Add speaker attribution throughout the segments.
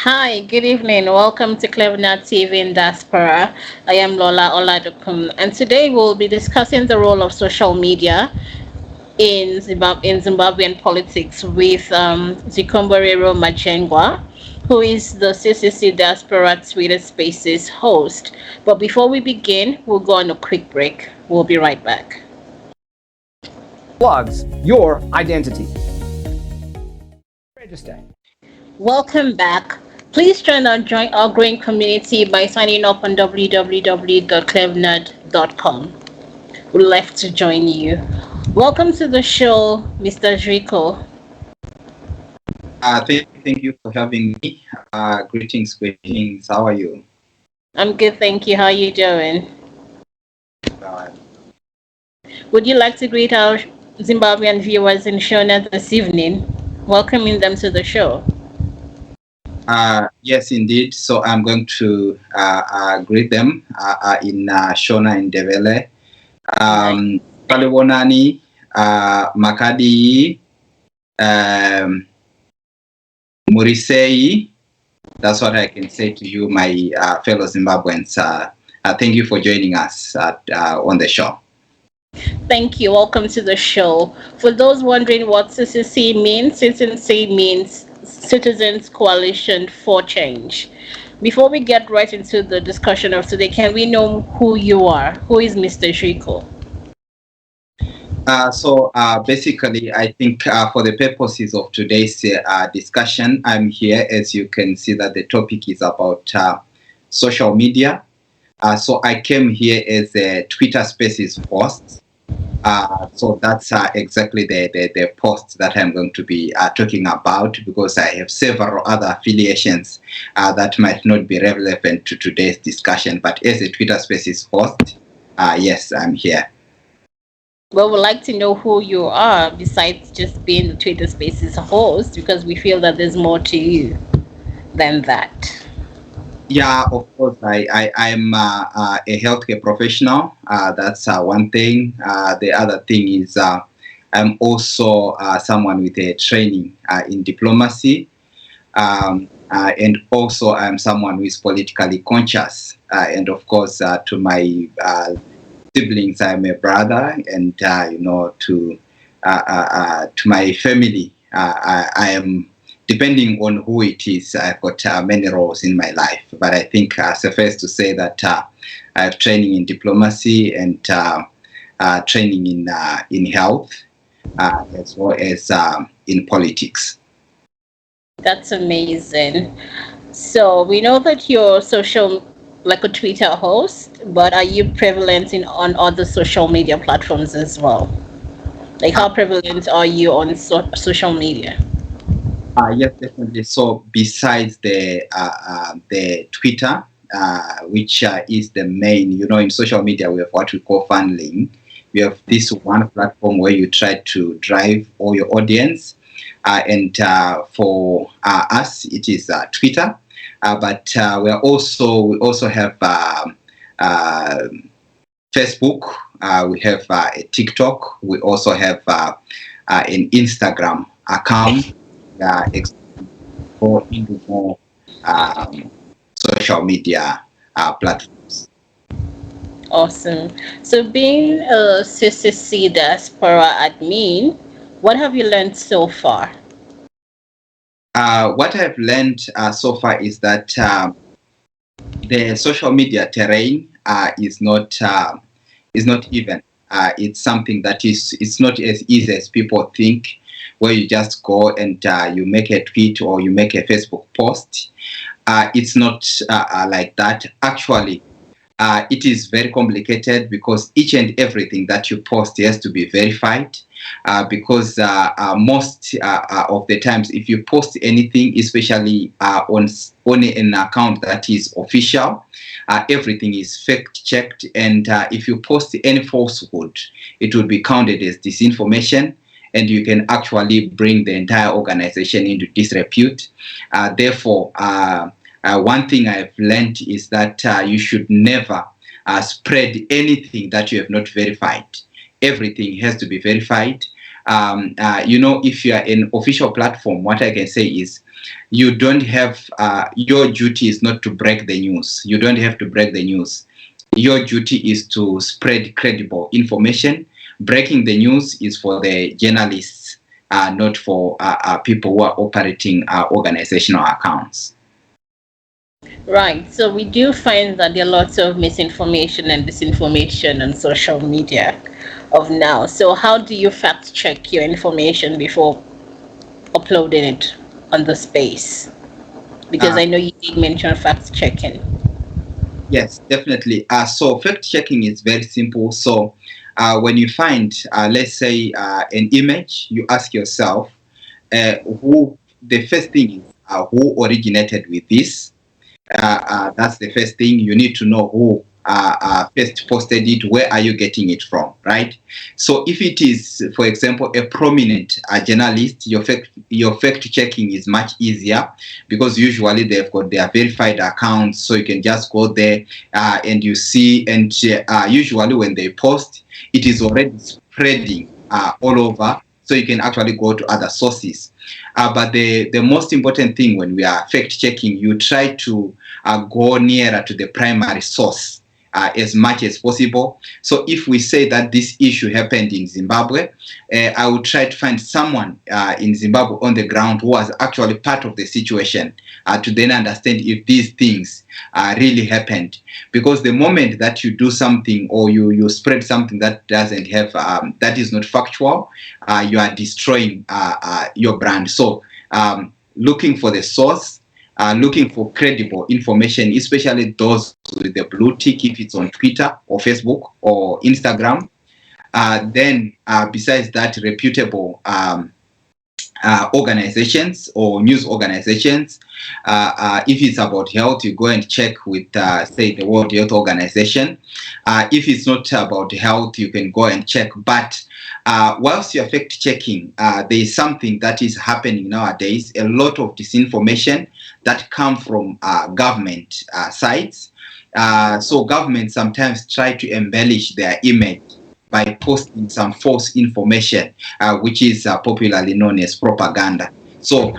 Speaker 1: Hi, good evening. Welcome to Cleveland TV in Diaspora. I am Lola Oladokum, and today we'll be discussing the role of social media in Zimbabwean politics with Zvikomborero Manjengwah, who is the CCC Diaspora Twitter Spaces host. But before we begin, we'll go on a quick break. We'll be right back.
Speaker 2: Plugs your identity. Register.
Speaker 1: Welcome back. Please join our growing community by signing up on www.clevenerd.com. We'd love to join you. Welcome to the show, Mr. Zviko.
Speaker 3: Thank you for having me. Greetings, greetings. How are you?
Speaker 1: I'm good, thank you. How are you doing?
Speaker 3: Uh,
Speaker 1: Would you like to greet our Zimbabwean viewers in Shona this evening, welcoming them to the show?
Speaker 3: yes, indeed. So I'm going to greet them in Shona and Devele. Palewonani, Makadi, Murisei. That's what I can say to you, my fellow Zimbabweans. Thank you for joining us on the show.
Speaker 1: Thank you. Welcome to the show. For those wondering what CCC means, CCC means Citizens Coalition for Change. Before we get right into the discussion of today, can we know who you are? Who is Mr. Zviko?
Speaker 3: Basically, I think for the purposes of today's discussion, I'm here. As you can see that the topic is about social media. So I came here as a Twitter Spaces host. So that's exactly the post that I'm going to be talking about, because I have several other affiliations that might not be relevant to today's discussion. But as a Twitter Spaces host, yes, I'm here.
Speaker 1: Well, we'd like to know who you are besides just being the Twitter Spaces host, because we feel that there's more to you than that.
Speaker 3: Yeah, of course. I'm a healthcare professional. That's one thing. The other thing is I'm also someone with a training in diplomacy. And also I'm someone who is politically conscious. And of course, to my siblings, I'm a brother. And, to my family, I am, depending on who it is, I've got many roles in my life. But I think suffice to say that I have training in diplomacy and training in health, as well as in politics.
Speaker 1: That's amazing. So we know that you're like a Twitter host, but are you prevalent on other social media platforms as well? Like, how prevalent are you on social media?
Speaker 3: Yes, definitely. So besides the Twitter, which is the main, in social media, we have what we call funneling. We have this one platform where you try to drive all your audience. And for us, it is Twitter. But we also have Facebook. We have a TikTok. We also have an Instagram account. Go into more social media platforms.
Speaker 1: Awesome. So being a CCC diaspora admin, what have you learned so far?
Speaker 3: What I've learned so far is that the social media terrain is not even. It's something that it's not as easy as people think, where you just go and you make a tweet or you make a Facebook post. It's not like that. Actually, it is very complicated, because each and everything that you post has to be verified. Because most of the times, if you post anything, especially on an account that is official, everything is fact checked. And if you post any falsehood, it will be counted as disinformation, and you can actually bring the entire organization into disrepute. Therefore, one thing I've learned is that you should never spread anything that you have not verified. Everything has to be verified. if you are an official platform, what I can say is you don't have, your duty is not to break the news. You don't have to break the news. Your duty is to spread credible information. Breaking the news is for the journalists, not for people who are operating organizational accounts.
Speaker 1: Right. So we do find that there are lots of misinformation and disinformation on social media of now. So how do you fact check your information before uploading it on the space? Because I know you did mention fact checking.
Speaker 3: Yes, definitely. So fact checking is very simple. So when you find, let's say, an image, you ask yourself, who the first thing is, who originated with this. That's the first thing. You need to know who first posted it. Where are you getting it from, right? So if it is, for example, a prominent journalist, your fact checking is much easier, because usually they've got their verified accounts, so you can just go there and you see. And usually when they post, it is already spreading all over, so you can actually go to other sources. But the most important thing when we are fact checking, you try to go nearer to the primary source as much as possible. So if we say that this issue happened in Zimbabwe, I would try to find someone in Zimbabwe on the ground who was actually part of the situation, to then understand if these things really happened. Because the moment that you do something, or you spread something that doesn't have, that is not factual, you are destroying your brand. So looking for the source, looking for credible information, especially those with the blue tick, if it's on Twitter or Facebook or Instagram. Then besides that, reputable organizations or news organizations. If it's about health, you go and check with, say, the World Health Organization. If it's not about health, you can go and check. But whilst you're fact checking, there is something that is happening nowadays, a lot of disinformation that come from government sites. So governments sometimes try to embellish their image by posting some false information, which is popularly known as propaganda. So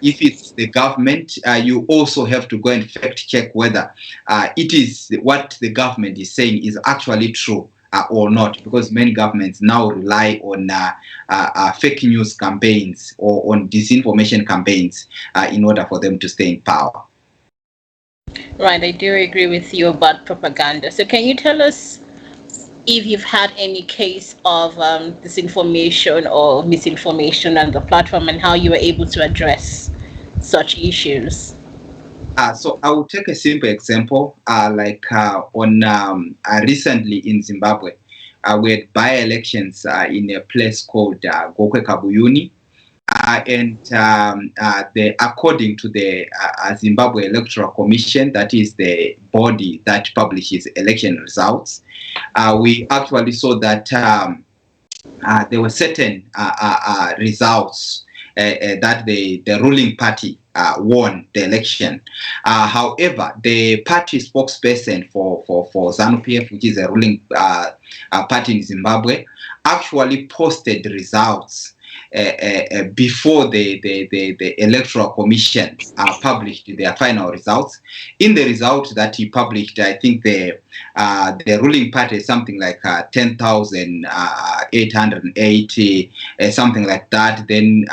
Speaker 3: if it's the government, you also have to go and fact check whether it is what the government is saying is actually true or not, because many governments now rely on fake news campaigns or on disinformation campaigns in order for them to stay in power.
Speaker 1: Right, I do agree with you about propaganda. So can you tell us if you've had any case of disinformation or misinformation on the platform, and how you were able to address such issues?
Speaker 3: So I will take a simple example, like recently in Zimbabwe, we had by-elections in a place called Gokwe Kabuyuni. According to the Zimbabwe Electoral Commission, that is the body that publishes election results, we actually saw that there were certain results that the ruling party won the election. However, the party spokesperson for ZANU-PF, which is a ruling party in Zimbabwe, actually posted results before the Electoral Commission published their final results. In the result that he published, I think the ruling party is something like 10,880, something like that. Then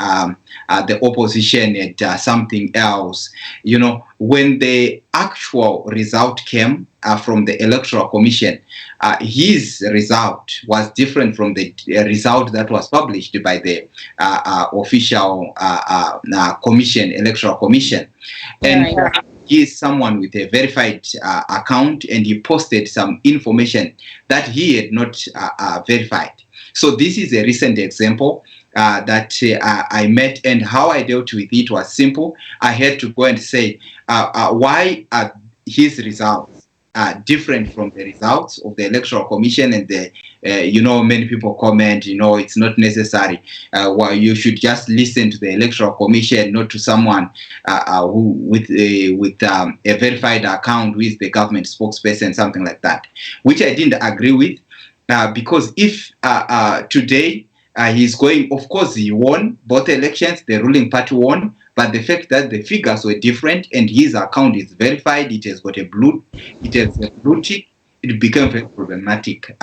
Speaker 3: the opposition had something else. You know, when the actual result came from the Electoral Commission, his result was different from the result that was published by the official commission, Electoral Commission. And he is someone with a verified account, and he posted some information that he had not verified. So this is a recent example that I met, and how I dealt with it was simple. I had to go and say, why are his results different from the results of the Electoral Commission? And the many people comment, it's not necessary. Well, you should just listen to the Electoral Commission, not to someone who with a verified account with the government spokesperson, something like that, which I didn't agree with, because if today he's going, of course, he won both elections, the ruling party won, but the fact that the figures were different and his account is verified, it has got a blue tick, it became very problematic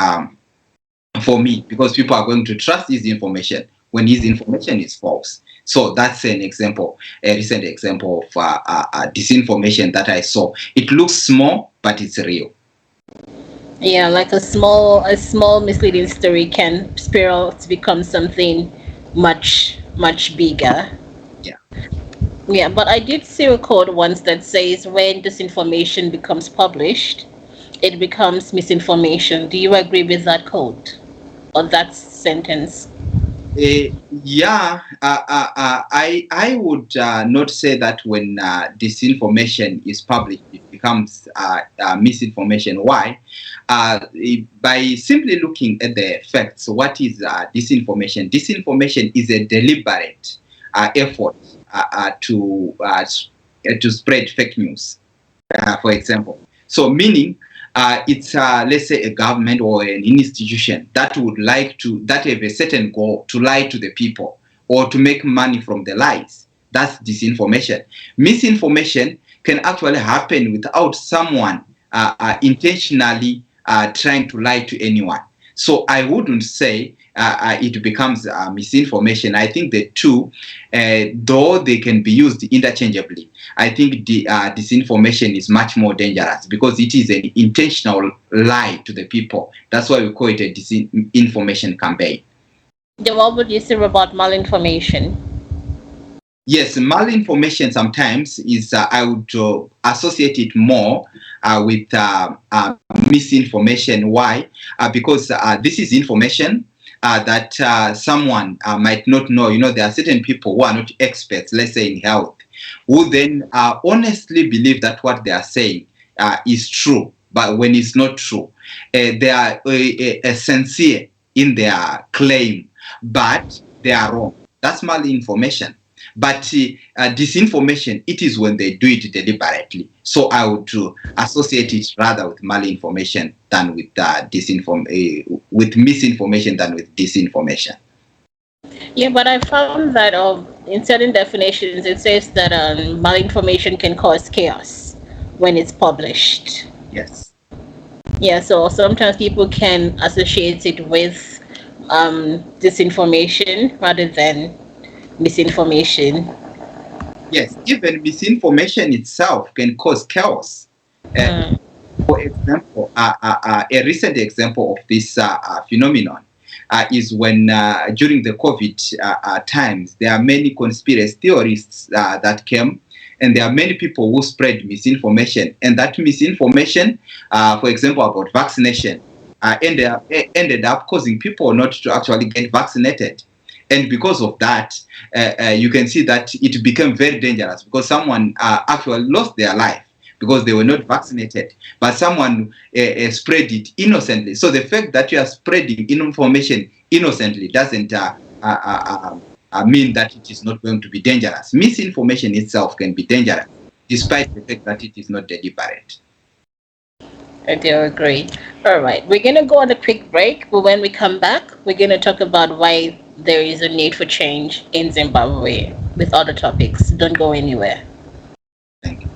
Speaker 3: for me, because people are going to trust his information when his information is false. So that's an example, a recent example of disinformation that I saw. It looks small, but it's real.
Speaker 1: Yeah, like a small misleading story can spiral to become something much bigger.
Speaker 3: Yeah.
Speaker 1: Yeah, but I did see a quote once that says when disinformation becomes published, it becomes misinformation. Do you agree with that quote or that sentence?
Speaker 3: I would not say that when disinformation is published, it becomes misinformation. Why? By simply looking at the facts, what is disinformation? Disinformation is a deliberate effort to spread fake news, for example. So meaning, it's let's say a government or an institution that would that have a certain goal to lie to the people or to make money from the lies. That's disinformation. Misinformation can actually happen without someone intentionally trying to lie to anyone. So I wouldn't say it becomes misinformation. I think the two, though they can be used interchangeably, I think the disinformation is much more dangerous because it is an intentional lie to the people. That's why we call it a disinformation campaign.
Speaker 1: Then what would you say about malinformation?
Speaker 3: Yes, malinformation sometimes is, I would associate it more with misinformation. Why? Because this is information that someone might not know. You know, there are certain people who are not experts, let's say in health, who then honestly believe that what they are saying is true, but when it's not true, they are sincere in their claim, but they are wrong. That's malinformation. But disinformation, it is when they do it deliberately. So I would associate it rather with malinformation than with with misinformation than with disinformation.
Speaker 1: Yeah, but I found that in certain definitions it says that malinformation can cause chaos when it's published.
Speaker 3: Yes.
Speaker 1: Yeah, so sometimes people can associate it with disinformation rather than misinformation.
Speaker 3: Yes, even misinformation itself can cause chaos. For example, a recent example of this phenomenon is when during the COVID times, there are many conspiracy theorists that came, and there are many people who spread misinformation. And that misinformation, for example, about vaccination, ended up causing people not to actually get vaccinated. And because of that, you can see that it became very dangerous because someone actually lost their life because they were not vaccinated, but someone spread it innocently. So the fact that you are spreading information innocently doesn't mean that it is not going to be dangerous. Misinformation itself can be dangerous, despite the fact that it is not deliberate.
Speaker 1: I do agree. All right, we're going to go on a quick break, but when we come back, we're going to talk about why there is a need for change in Zimbabwe with other topics. Don't go anywhere.
Speaker 3: Thank you.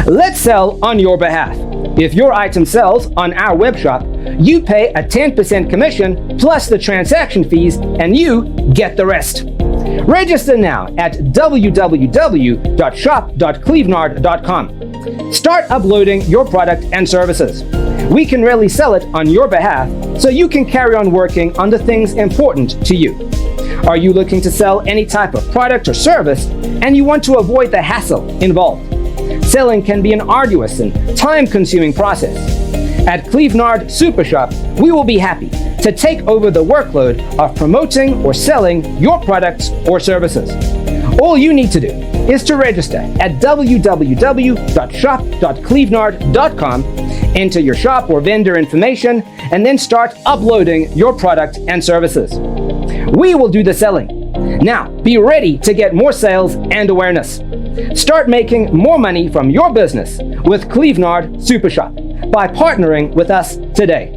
Speaker 2: Let's sell on your behalf. If your item sells on our web shop, you pay a 10% commission plus the transaction fees, and you get the rest. Register now at www.shop.clevenard.com. Start uploading your product and services. We can really sell it on your behalf so you can carry on working on the things important to you. Are you looking to sell any type of product or service and you want to avoid the hassle involved? Selling can be an arduous and time-consuming process. At Clevenard Super Shop, we will be happy to take over the workload of promoting or selling your products or services. All you need to do is to register at www.shop.clevenard.com, enter your shop or vendor information, and then start uploading your product and services. We will do the selling. Now, be ready to get more sales and awareness. Start making more money from your business with Clevenard Super Shop by partnering with us today.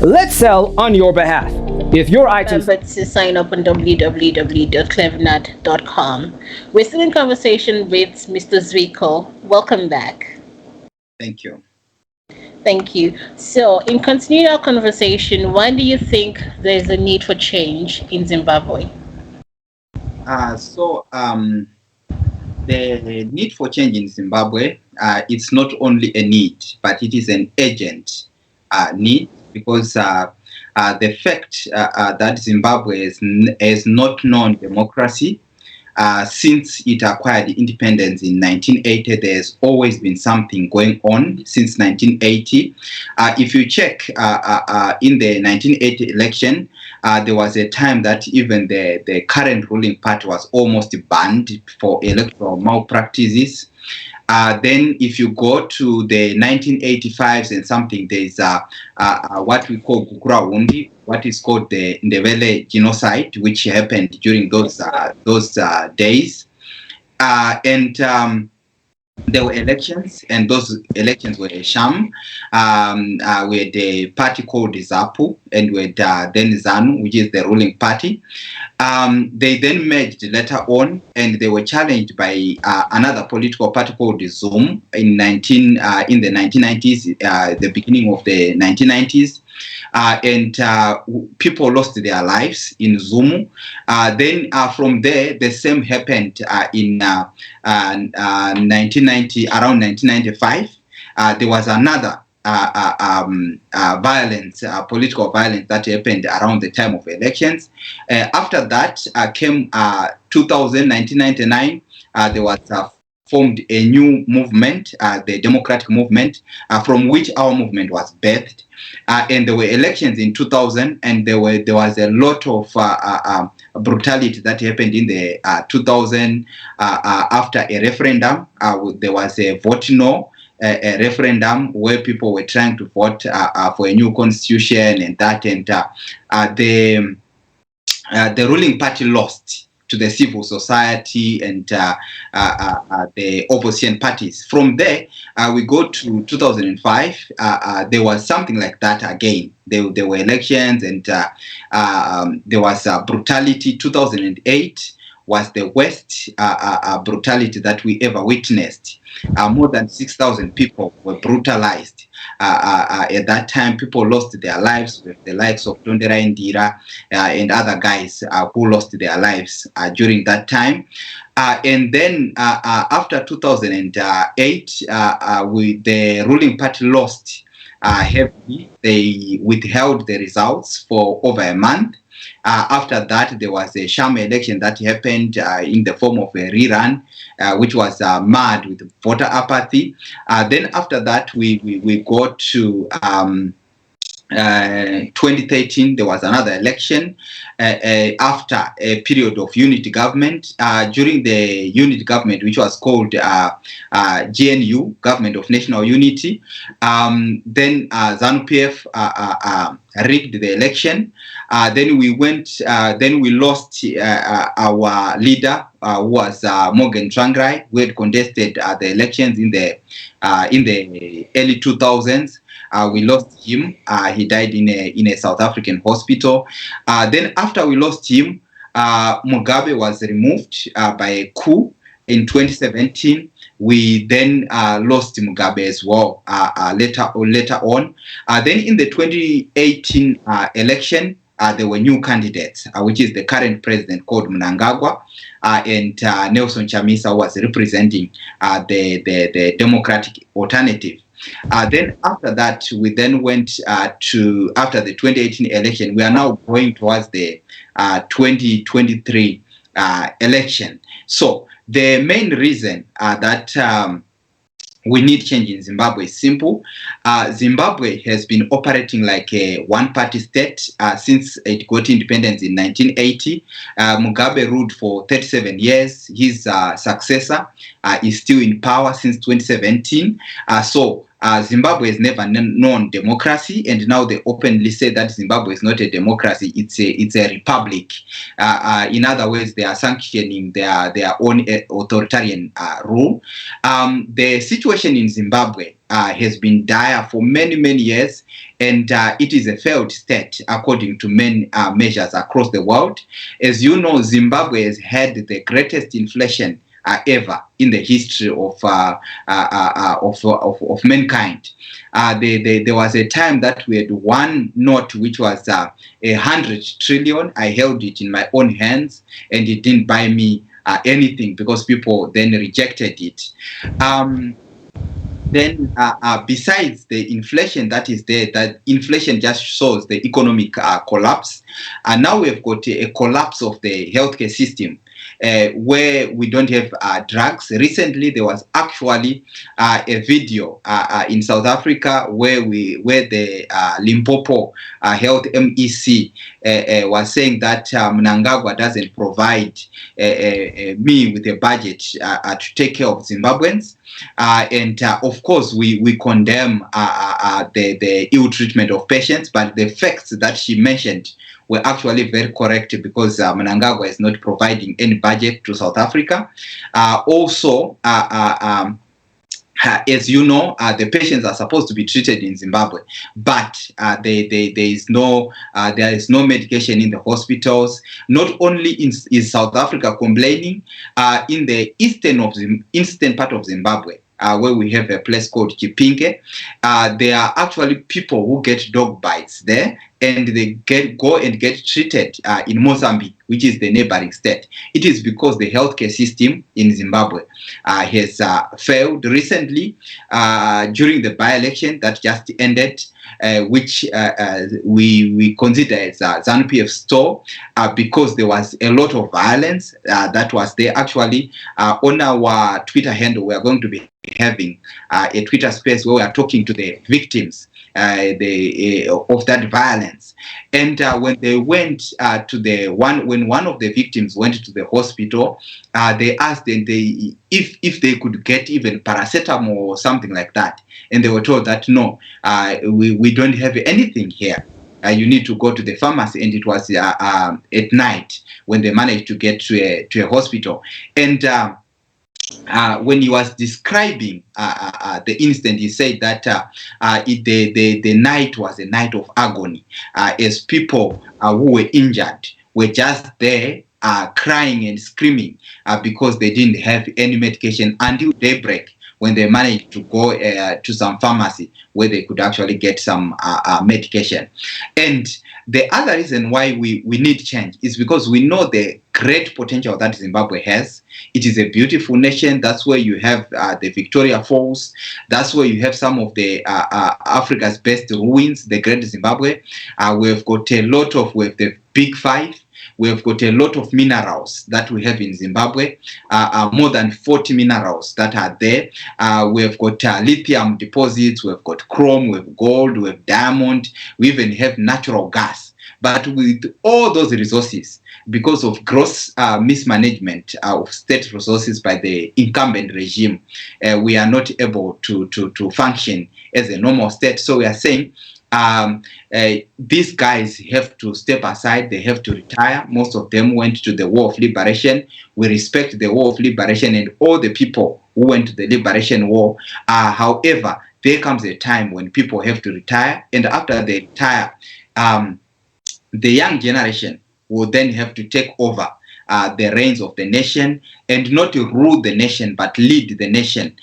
Speaker 2: Let's sell on your behalf. If your items...
Speaker 1: Remember to sign up on www.clevernut.com. We're still in conversation with Mr. Zviko. Welcome back.
Speaker 3: Thank you.
Speaker 1: Thank you. So, in continuing our conversation, why do you think there's a need for change in Zimbabwe?
Speaker 3: The need for change in Zimbabwe, it's not only a need, but it is an urgent need, because the fact that Zimbabwe has not known democracy since it acquired independence in 1980. There's always been something going on since 1980. If you check in the 1980 election, there was a time that even the current ruling party was almost banned for electoral malpractices. Then if you go to the 1985s and something, there's what we call Gukura, what is called the Ndebele genocide, which happened during those days. There were elections, and those elections were a sham. We had a party called ZAPU, and we had then ZANU, which is the ruling party. They then merged later on, and they were challenged by another political party called ZUM in the 1990s, the beginning of the 1990s. People lost their lives in Zumu. Then from there, the same happened in 1990, around 1995. There was another violence, political violence that happened around the time of elections. After that came 1999. There was formed a new movement, the Democratic Movement, from which our movement was birthed. And there were elections in 2000, and there was a lot of brutality that happened in the 2000 after a referendum. There was a vote no, a referendum where people were trying to vote for a new constitution, and the ruling party lost to the civil society and the opposition parties. From there, we go to 2005. There was something like that again. There were elections, and there was brutality. 2008 was the worst brutality that we ever witnessed. More than 6,000 people were brutalized. At that time, people lost their lives, with the likes of Tondera Indira and other guys who lost their lives during that time. And then after 2008, the ruling party lost heavily. They withheld the results for over a month. After that, there was a sham election that happened in the form of a rerun, which was marred with voter apathy. Then after that, we got to 2013. There was another election after a period of unity government. During the unity government, which was called GNU, Government of National Unity, then ZANU-PF rigged the election. Then we lost our leader, who was Morgan Tsvangirai, who had contested the elections in the early 2000s. We lost him. He died in a South African hospital. Then after we lost him, Mugabe was removed by a coup in 2017. We then lost Mugabe as well later on. Then in the 2018 election, there were new candidates, which is the current president called Mnangagwa, and Nelson Chamisa, who was representing the Democratic Alternative. Then after that, we then went to, after the 2018 election, we are now going towards the 2023 election. So the main reason that we need change in Zimbabwe is simple. Zimbabwe has been operating like a one-party state since it got independence in 1980. Mugabe ruled for 37 years. His successor is still in power since 2017. So Zimbabwe has never known democracy, and now they openly say that Zimbabwe is not a democracy; it's a republic. In other words, they are sanctioning their own authoritarian rule. The situation in Zimbabwe has been dire for many years, and it is a failed state according to many measures across the world. As you know, Zimbabwe has had the greatest inflation ever in the history of mankind. There was a time that we had one note which was 100 trillion. I held it in my own hands, and it didn't buy me anything because people then rejected it. Then besides the inflation that is there, that inflation just shows the economic collapse. And now we've got a collapse of the healthcare system. Where we don't have drugs. Recently, there was actually a video in South Africa where the Limpopo Health MEC was saying that Mnangagwa doesn't provide me with a budget to take care of Zimbabweans. And of course, we condemn the ill treatment of patients, but the facts that she mentioned were actually very correct because Mnangagwa is not providing any budget to South Africa. Also, as you know, the patients are supposed to be treated in Zimbabwe, but there is no medication in the hospitals. Not only is South Africa complaining, in the eastern part of Zimbabwe, where we have a place called Chipinge, there are actually people who get dog bites there, and they go and get treated in Mozambique, which is the neighboring state. It is because the healthcare system in Zimbabwe has failed recently during the by-election that just ended, which we consider as ZANU-PF store, because there was a lot of violence that was there. Actually, on our Twitter handle, we are going to be having a Twitter space where we are talking to the victims of that violence. And when they went when one of the victims went to the hospital, they asked them if they could get even paracetamol or something like that, and they were told that no, we don't have anything here. You need to go to the pharmacy, and it was at night when they managed to get to a hospital. And when he was describing the incident, he said that the night was a night of agony, as people who were injured were just there crying and screaming because they didn't have any medication until daybreak, when they managed to go to some pharmacy where they could actually get some medication. And the other reason why we need change is because we know the great potential that Zimbabwe has. It is a beautiful nation. That's where you have the Victoria Falls. That's where you have some of the Africa's best ruins, the Great Zimbabwe. We've got the Big Five. We've got a lot of minerals that we have in Zimbabwe, more than 40 minerals that are there. We've got lithium deposits, we've got chrome, we've gold, we've diamond, we even have natural gas. But with all those resources, because of gross mismanagement of state resources by the incumbent regime, we are not able to function as a normal state. So we are saying these guys have to step aside, they have to retire. Most of them went to the War of Liberation. We respect the War of Liberation and all the people who went to the Liberation War. However, there comes a time when people have to retire, and after they retire, the young generation will then have to take over the reins of the nation, and not to rule the nation, but lead the nation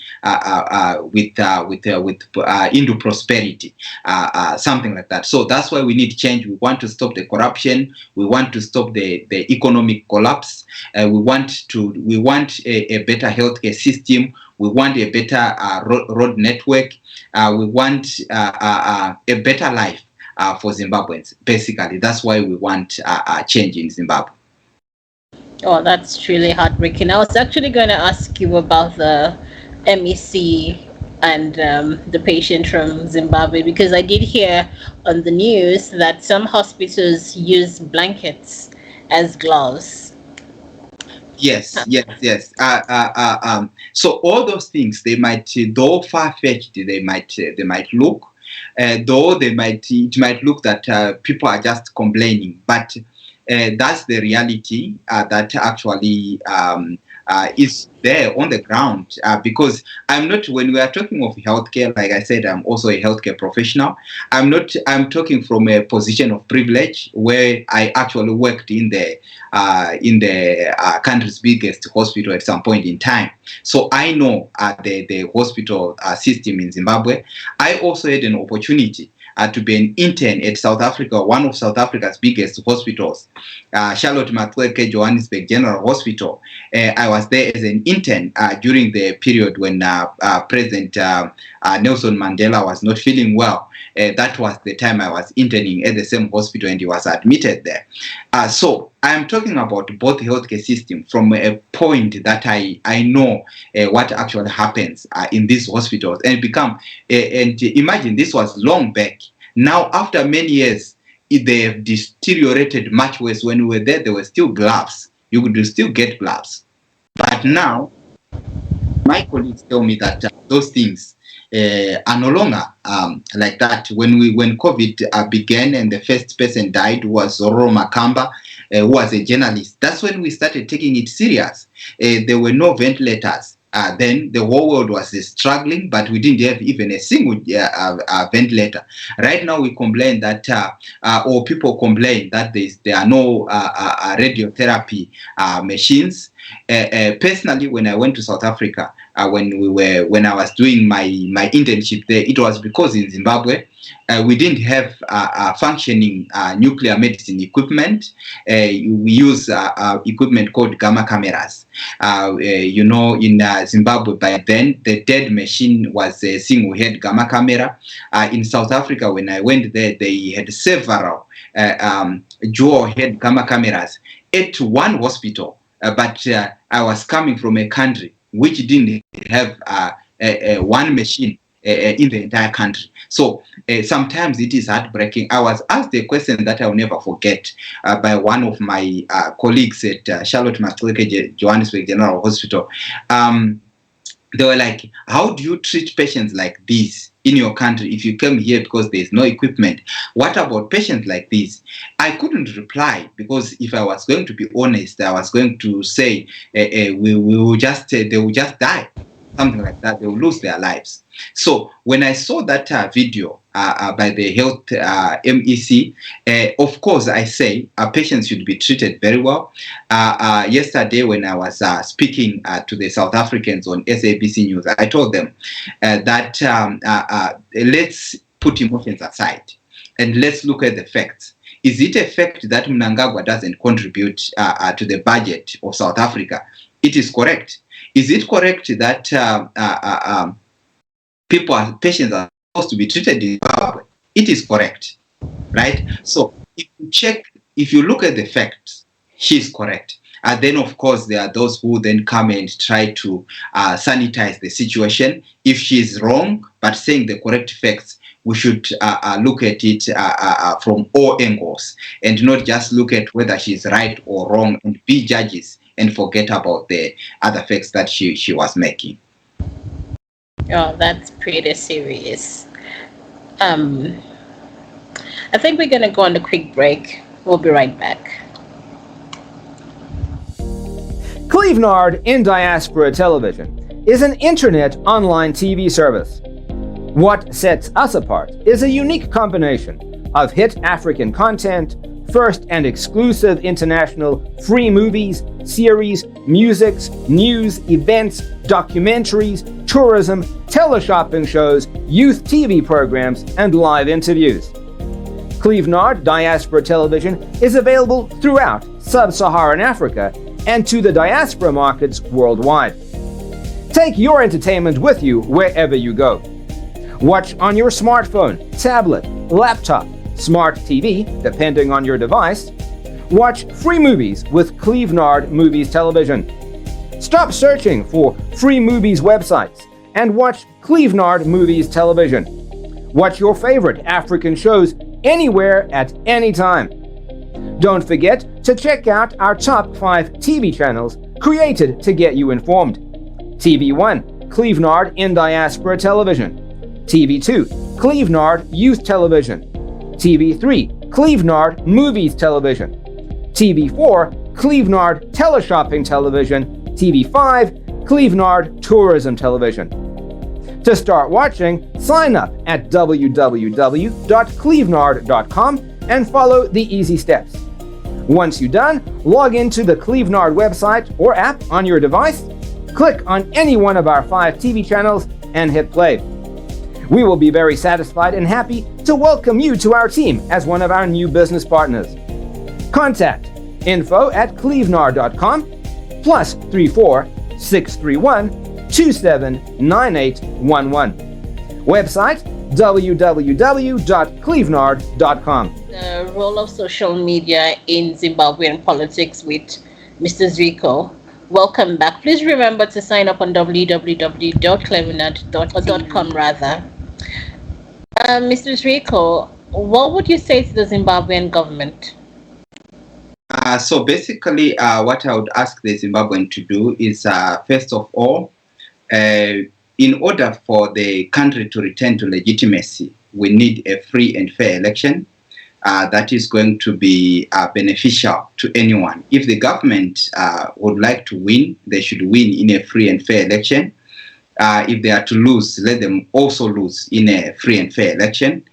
Speaker 3: into prosperity, something like that. So that's why we need change. We want to stop the corruption. We want to stop the economic collapse. We want a better healthcare system. We want a better road network. We want a better life for Zimbabweans. Basically, that's why we want change in Zimbabwe.
Speaker 1: Oh, that's truly heartbreaking. I was actually going to ask you about the MEC and the patient from Zimbabwe, because I did hear on the news that some hospitals use blankets as gloves.
Speaker 3: Yes, yes, yes. So all those things, they might, though far-fetched, they might look, though it might look that people are just complaining, but that's the reality that actually is there on the ground. Because I'm not, when we are talking of healthcare, like I said, I'm also a healthcare professional. I'm talking from a position of privilege where I actually worked in the country's biggest hospital at some point in time. So I know the hospital system in Zimbabwe. I also had an opportunity to be an intern at South Africa, one of South Africa's biggest hospitals, Charlotte Maxeke Johannesburg General Hospital. I was there as an intern during the period when President Nelson Mandela was not feeling well. That was the time I was interning at the same hospital and he was admitted there. So I'm talking about both healthcare system from a point that I know what actually happens in these hospitals and and imagine this was long back. Now after many years, they have deteriorated much worse. When we were there were still gloves. You could still get gloves. But now, my colleagues tell me that those things are no longer like that. When COVID began and the first person died was Zoro Makamba, who was a journalist. That's when we started taking it serious. There were no ventilators. Then the whole world was struggling, but we didn't have even a single ventilator. Right now, we complain that, or people complain that there are no radiotherapy machines. Personally, when I went to South Africa, when I was doing my internship there, it was because in Zimbabwe we didn't have functioning nuclear medicine equipment. We use equipment called gamma cameras. In Zimbabwe by then, the dead machine was a single head gamma camera. In South Africa, when I went there, they had several dual head gamma cameras at one hospital. But I was coming from a country which didn't have one machine in the entire country. So sometimes it is heartbreaking. I was asked a question that I'll never forget by one of my colleagues at Charlotte Maxeke Johannesburg General Hospital. They were like, how do you treat patients like this in your country if you came here because there's no equipment? What about patients like this? I couldn't reply because if I was going to be honest, I was going to say they will just die. Something like that, they will lose their lives. So when I saw that video by the health MEC, of course I say patients should be treated very well. Yesterday when I was speaking to the South Africans on SABC News, I told them that let's put emotions aside and let's look at the facts. Is it a fact that Mnangagwa doesn't contribute to the budget of South Africa? It is correct. Is it correct that patients are supposed to be treated in Zimbabwe? It is correct, right? So if you look at the facts, she's correct. And then, of course, there are those who then come and try to sanitize the situation. If she's wrong, but saying the correct facts, we should look at it from all angles and not just look at whether she's right or wrong and be judges and forget about the other facts that she was making.
Speaker 1: Oh, that's pretty serious. I think we're going to go on a quick break. We'll be right back.
Speaker 2: Clevenard in Diaspora Television is an internet online TV service. What sets us apart is a unique combination of hit African content, first and exclusive international free movies, series, musics, news, events, documentaries, tourism, teleshopping shows, youth TV programs, and live interviews. Clevenard Diaspora Television is available throughout sub-Saharan Africa and to the diaspora markets worldwide. Take your entertainment with you wherever you go. Watch on your smartphone, tablet, laptop, smart TV, depending on your device. Watch free movies with Clevenard Movies Television. Stop searching for free movies websites and watch Clevenard Movies Television. Watch your favorite African shows anywhere at any time. Don't forget to check out our top 5 TV channels created to get you informed. TV1, Clevenard in Diaspora Television. TV2, Clevenard Youth Television. TV3, Clevenard Movies Television. TV4, Clevenard Teleshopping Television. TV5, Clevenard Tourism Television. To start watching, sign up at www.clevenard.com and follow the easy steps. Once you're done, log into the Clevenard website or app on your device, click on any one of our 5 TV channels, and hit play. We will be very satisfied and happy to welcome you to our team as one of our new business partners. Contact info@clevenard.com +34 631 279811. Website www.clevenard.com.
Speaker 1: The role of social media in Zimbabwean politics with Mr. Zwiko. Welcome back. Please remember to sign up on www.clevenard.com rather. Mr. Zwiko, what would you say to the Zimbabwean government?
Speaker 3: So basically, what I would ask the Zimbabwean to do is, first of all, in order for the country to return to legitimacy, we need a free and fair election that is going to be beneficial to anyone. If the government would like to win, they should win in a free and fair election. If they are to lose, let them also lose in a free and fair election.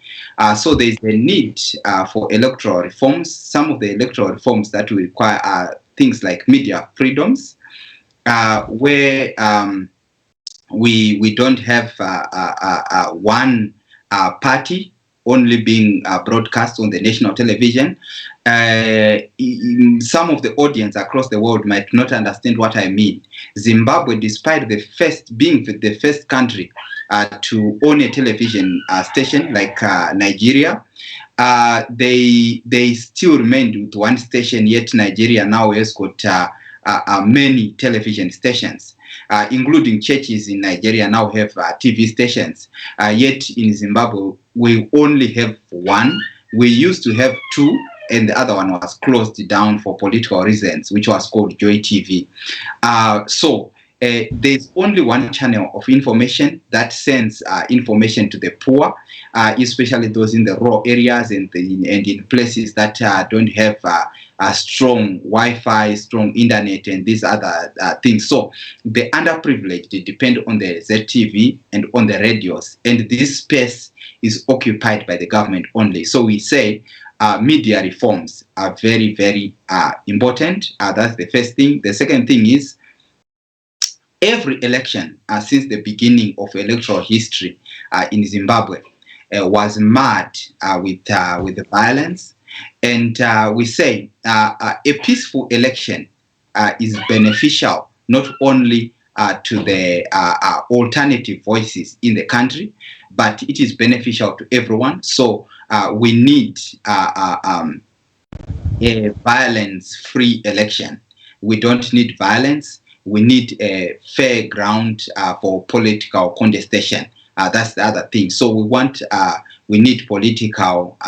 Speaker 3: So there is a need for electoral reforms. Some of the electoral reforms that will require are things like media freedoms, where we don't have one party only being broadcast on the national television. Some of the audience across the world might not understand what I mean. Zimbabwe, despite being the first country to own a television station like Nigeria, they still remained with one station, yet Nigeria now has got many television stations. Including churches in Nigeria now have TV stations. Yet in Zimbabwe, we only have one. We used to have 2, and the other one was closed down for political reasons, which was called Joy TV. So there's only one channel of information that sends information to the poor, especially those in the rural areas and in places that don't have a strong Wi-Fi, strong internet, and these other things. So the underprivileged, they depend on the ZTV and on the radios, and this space is occupied by the government only. So we say media reforms are very, very important. That's the first thing. The second thing is, every election since the beginning of electoral history in Zimbabwe was marred with the violence. And we say a peaceful election is beneficial not only to the alternative voices in the country, but it is beneficial to everyone. So we need a violence-free election. We don't need violence. We need a fair ground for political contestation. That's the other thing. So we need political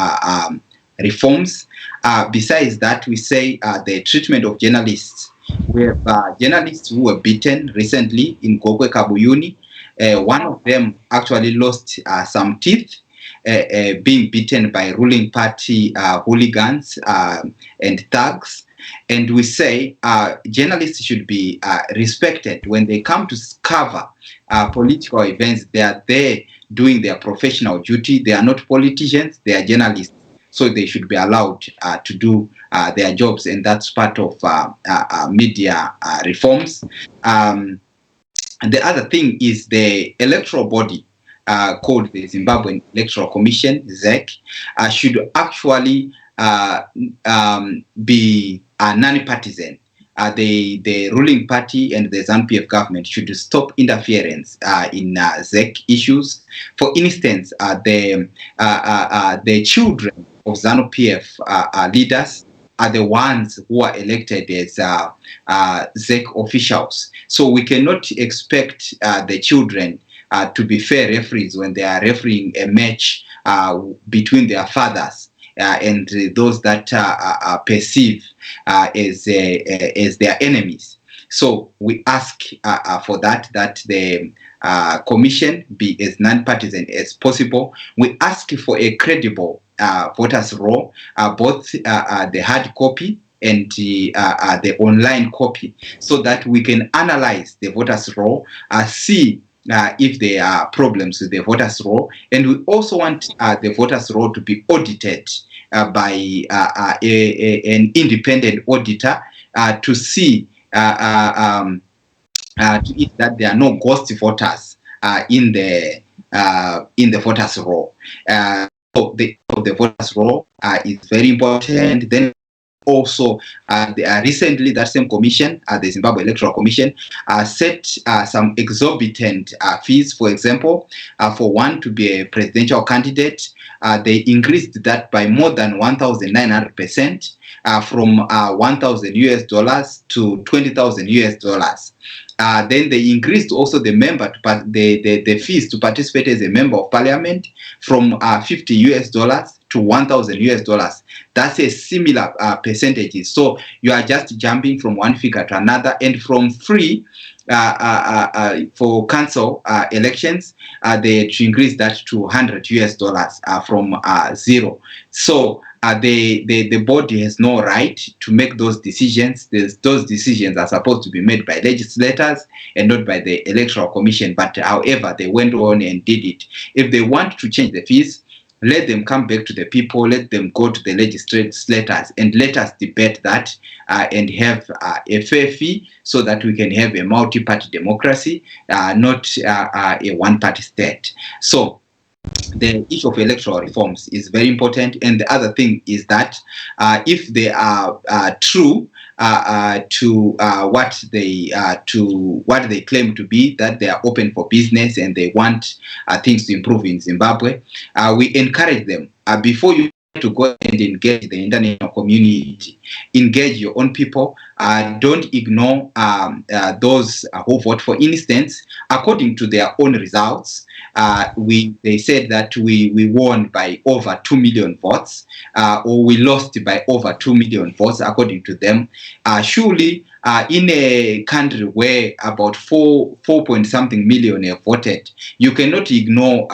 Speaker 3: reforms. Besides that, we say the treatment of journalists. We have journalists who were beaten recently in Gokwe Kabuyuni. One of them actually lost some teeth, being beaten by ruling party hooligans and thugs. And we say journalists should be respected. When they come to cover political events, they are there doing their professional duty. They are not politicians, they are journalists. So they should be allowed to do their jobs, and that's part of media reforms. And the other thing is the electoral body called the Zimbabwean Electoral Commission, ZEC, should actually be non-partisan. The ruling party and the ZANU-PF government should stop interference in ZEC issues. For instance, the children of ZANU-PF leaders are the ones who are elected as ZEC officials. So we cannot expect the children to be fair referees when they are refereeing a match between their fathers and those that perceive as their enemies. So we ask for that the commission be as non-partisan as possible. We ask for a credible voters roll, both the hard copy and the online copy, so that we can analyze the voters roll, see if there are problems with the voters roll, and we also want the voters roll to be audited by an independent auditor to see to it that there are no ghost voters in the voters roll. So the voters roll is very important. Then also, recently that same commission, the Zimbabwe Electoral Commission, set some exorbitant fees. For example, for one to be a presidential candidate, they increased that by more than 1,900%, from $1,000 to $20,000. Then they increased also the fees to participate as a member of parliament from $50 to $1,000. That's a similar percentage. So you are just jumping from one figure to another, and from free for council elections, they increased that to $100 from zero. So the body has no right to make those decisions. Those decisions are supposed to be made by legislators and not by the Electoral Commission. But however, they went on and did it. If they want to change the fees, let them come back to the people, let them go to the legislators, and let us debate that and have a fair fee, so that we can have a multi-party democracy, not a one-party state. So the issue of electoral reforms is very important. And the other thing is that if they are true to what they claim to be, that they are open for business and they want things to improve in Zimbabwe, we encourage them, before you to go and engage the international community, engage your own people. Don't ignore those who vote. For instance, according to their own results, they said that we won by over 2 million votes, or we lost by over 2 million votes, according to them. Surely, in a country where about 4 point something million have voted, you cannot ignore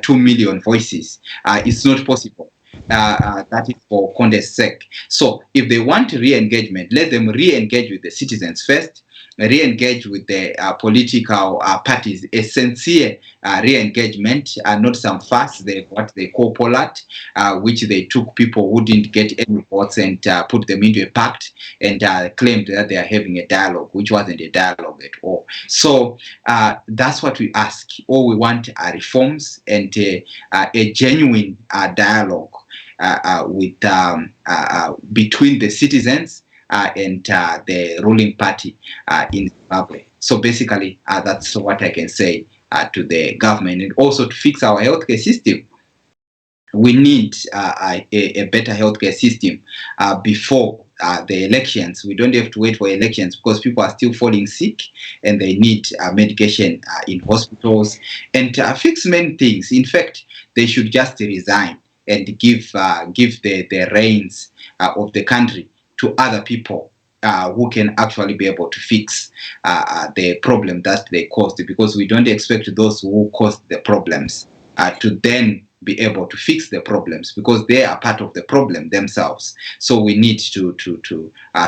Speaker 3: 2 million voices. It's not possible. That is for contest's sake. So if they want re-engagement, let them re-engage with the citizens first, re-engage with the political parties, a sincere re-engagement, not some fuss, what they call pollat, which they took people who didn't get any votes and put them into a pact and claimed that they are having a dialogue, which wasn't a dialogue at all. So that's what we ask. All we want are reforms and a genuine dialogue with between the citizens and the ruling party in Zimbabwe. So basically, that's what I can say to the government. And also to fix our healthcare system. We need a better healthcare system before the elections. We don't have to wait for elections, because people are still falling sick and they need medication in hospitals, and fix many things. In fact, they should just resign and give the reins of the country to other people who can actually be able to fix the problem that they caused, because we don't expect those who caused the problems to then be able to fix the problems, because they are part of the problem themselves. So we need to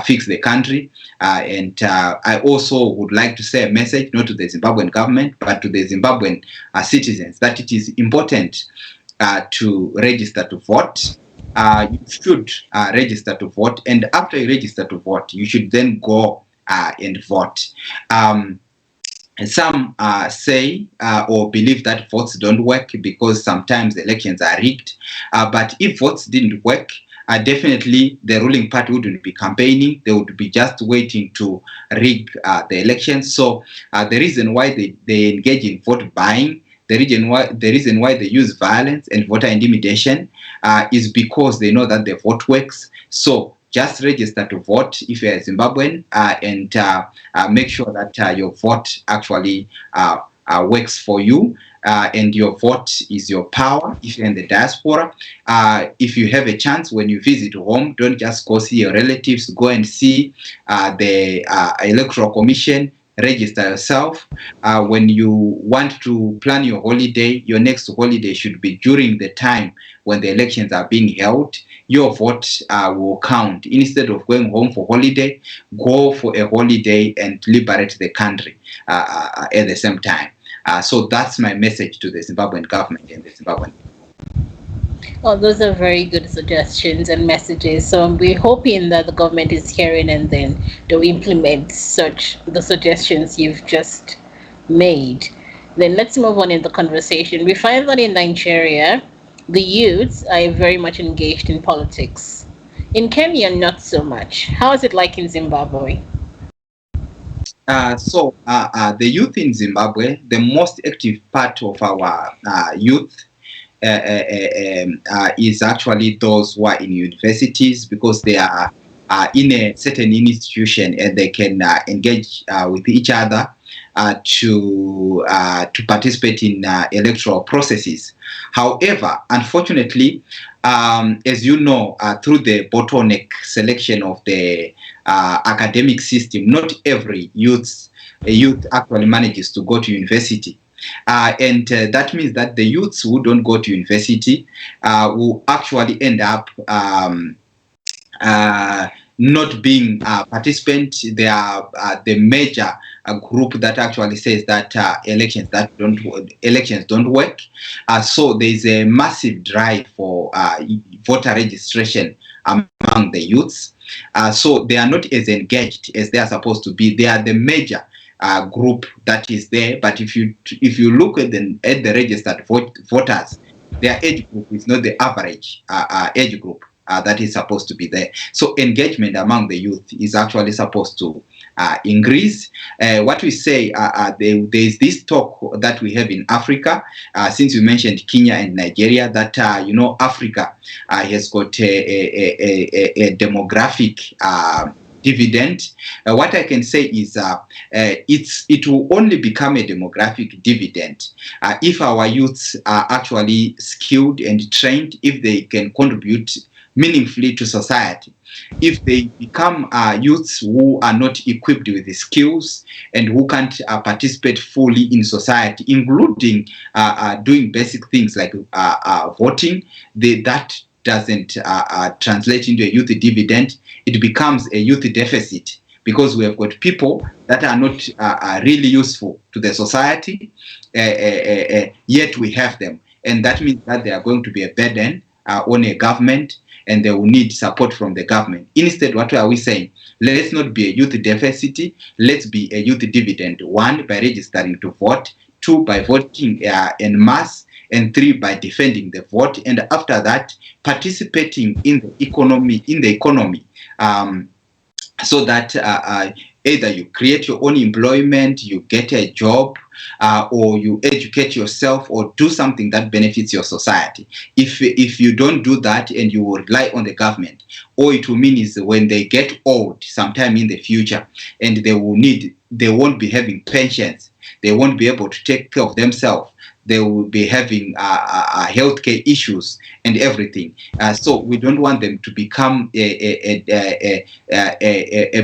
Speaker 3: fix the country. And I also would like to say a message, not to the Zimbabwean government, but to the Zimbabwean citizens, that it is important to register to vote. You should register to vote, and after you register to vote, you should then go and vote. Some say or believe that votes don't work because sometimes elections are rigged. But if votes didn't work, definitely the ruling party wouldn't be campaigning. They would be just waiting to rig the elections. So the reason why they engage in vote buying, the reason why they use violence and voter intimidation is because they know that the vote works. So just register to vote if you're a Zimbabwean, and make sure that your vote actually works for you, and your vote is your power. If you're in the diaspora, if you have a chance when you visit home, don't just go see your relatives. Go and see the Electoral Commission. Register yourself. When you want to plan your holiday, your next holiday should be during the time when the elections are being held. Your vote will count. Instead of going home for holiday, go for a holiday and liberate the country at the same time. So that's my message to the Zimbabwean government and the Zimbabwean.
Speaker 1: Oh, those are very good suggestions and messages. So we're hoping that the government is hearing and then they'll implement the suggestions you've just made. Then let's move on in the conversation. We find that in Nigeria, the youths are very much engaged in politics. In Kenya, not so much. How is it like in Zimbabwe?
Speaker 3: The youth in Zimbabwe, the most active part of our youth is actually those who are in universities, because they are in a certain institution and they can engage with each other to participate in electoral processes. However, unfortunately, as you know, through the bottleneck selection of the academic system, not every youth actually manages to go to university. And that means that the youths who don't go to university will actually end up not being participants. They are the major group that actually says that elections don't work. So there is a massive drive for voter registration among the youths. So they are not as engaged as they are supposed to be. They are the major group that is there, but if you look at the registered voters, their age group is not the average age group that is supposed to be there. So engagement among the youth is actually supposed to increase. What we say, there is this talk that we have in Africa, since you mentioned Kenya and Nigeria, that Africa has got a demographic dividend. What I can say is it will only become a demographic dividend if our youths are actually skilled and trained, if they can contribute meaningfully to society. If they become youths who are not equipped with the skills and who can't participate fully in society, including doing basic things like voting, that doesn't translate into a youth dividend. It becomes a youth deficit, because we have got people that are not really useful to the society, yet we have them. And that means that they are going to be a burden on a government, and they will need support from the government. Instead, what are we saying? Let's not be a youth deficit, let's be a youth dividend. 1, by registering to vote. 2, by voting en masse. And 3, by defending the vote. And after that, participating in the economy, so that either you create your own employment, you get a job, or you educate yourself, or do something that benefits your society. If you don't do that and you will rely on the government, all it will mean is when they get old sometime in the future and they won't be having pensions, they won't be able to take care of themselves, they will be having healthcare issues and everything. So we don't want them to become a